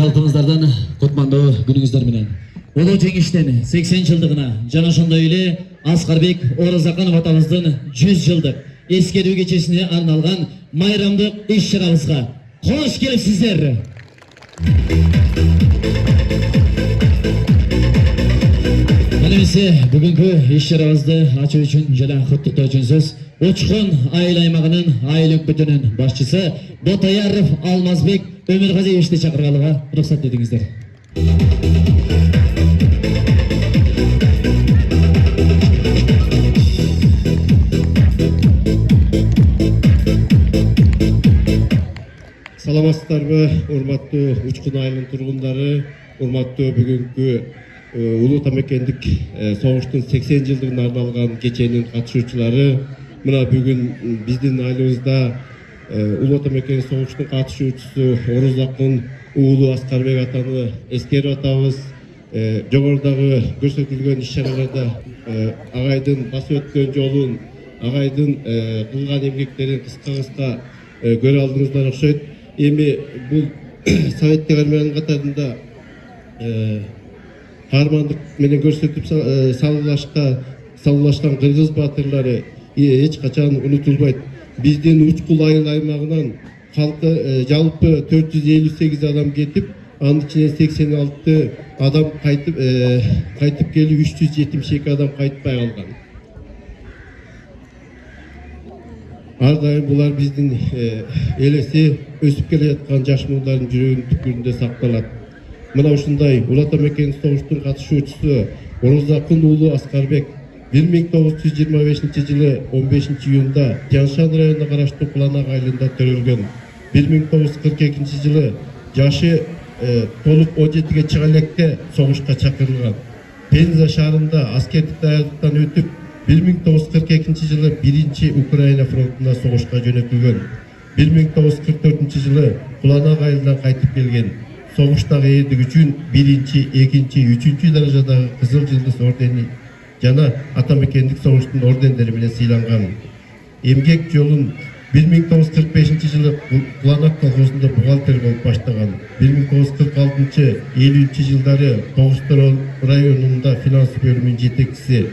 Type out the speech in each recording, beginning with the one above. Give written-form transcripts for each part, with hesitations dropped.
халқымыздардан құтмандуу күнүңүздөр менен. Улуу жеңиштен 80 жылдыгына жана ошондой эле Аскарбек Оразаканов атабыздын 100 жылдык эскерүү кечесине арналган майрамдык иш-чарабызга кош келипсиздер. Эмесе бүгүнкү иш-чарабызды ачуу үчүн жана куттуктоо үчүн сөз Учкун айыл аймагынын айыл өкмөтүнүн башчысы Ботаяров Алмазбек Өмүргазиевичти чакыргалыга уруксат этиңиздер. Саламатсыздарбы, урматтуу Учкун айылынын тургундары, урматтуу бүгүнкү Улуу Тамекендик согуштун 80 жылдыгына арналган кеченин катышуучулары. Мына бүгүн биздин айылыбызда Улуу Тамекендик согуштун катышуучусу Орозакын уулу Аскарбек атаны эскерип атабыз. Жогорудагы көрсөтүлгөн иш-чараларда агайдын басып өткөн жолун, агайдын кылган эмгектерин кыска көрө алдыңыздар окшойт. Эми бул советтик армиянын катарында каармандык менен көрсөтүп салуулашкан кыргыз баатырлары эч качан унутулбайт. Биздин Учкул айыл аймагынан халкы жалпы 458 адам кетип, анын ичинен 86 адам кайтып келип 372 адам кайтпай калган. Ар дайым булар биздин элеси өсүп келе жаткан жаш муулдардын жүрөгүнүн түпкүрүндө сакталат. Мына ушундай Улуу Тамекендик согуштун катышуучусу Орозакын уулу Аскарбек 1925 жылы 15 июнда Тянь-Шань районуна караштуу Куланак айылында төрөлгөн. 1942 жылы жашы толук 17-ге чыга электе согушка чакырылган. Пенза шаарында аскердик даярдыктан өтүп 1942 жылы 1-чи Украина фронтуна согушка жөнөтүлгөн. 1944 жылы Куланак айылдан кайтып келген. Согуштагы эрдик үчүн 1-чи, 2-чи, 3-чү даражадагы Кызыл Жылдыз ордени жана Атамекендик согуштун ордендери менен сыйланган. Эмгек жолун 1945 жылы Куланак колхозунда бухгалтер болуп баштаган. 1946-50 жылдары Тогустор районунда финанс бөлүмүнүн жетекчиси.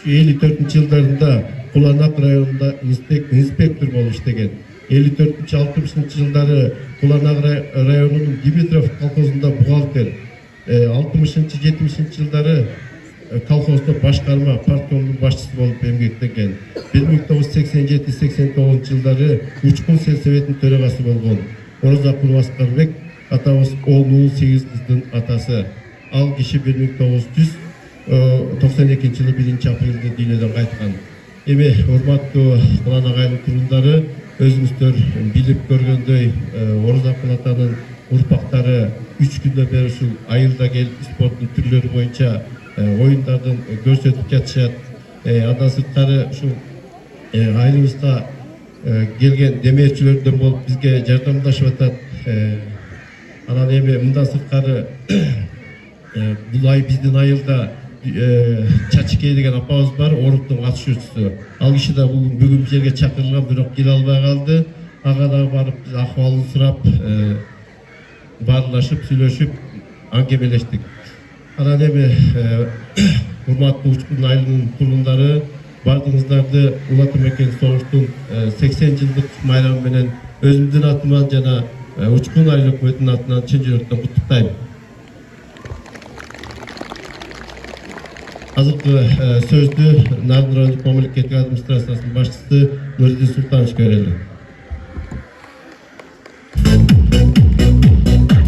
54 жылдарында Куланак районунда инспектор болуп иштеген. 54-60 жылдары Куланак районунун Димитров колхозунда бухгалтер. 60-70 жылдары колхозда башкарма парткомдун башчысы болуп эмгектенген. 1987-89 жылдары Учкун сельсоветинин төрагасы болгон. Орозакын Аскарбек атабыз 8 кыздын атасы. Ал киши 1992 жылы 1 апрелде дүйнөдөн кайткан. Эми урматтуу Куланак айылынын тургундары, өзүңүздөр билип көргөндөй Орозакын атанын урпактары 3 күндөн бери ушул айылда келип спорттун түрлөрү боюнча оюндардын көрсөтүп жатышат. Андан сырткары ушул айылыбызга келген демеушчүлөрдөн болуп бизге жардамдашып атат. Анан эми мындан сырткары бул биздин айылда Чачыке деген апабыз бар, оруктун катышуучусу. Ал киши да бүгүн жерге чакырылган, бирок келе албай калды. Ага да барып биз акыбалын сурап, баарлашып, сүйлөшүп, аңгемелештик. Анан эми урматтуу Учкун айылынын тургундары, бардыгыңыздарды Улуу Тамекендик согуштун 80 жылдык майрамы менен өзүмдүн атыман жана Учкун айыл өкмөтүнүн атынан чын жүрөктөн куттуктайм. Азыркы сөздү Нарын райондук мамлекеттик администрациясынын башчысы Нуридин Султанович берели.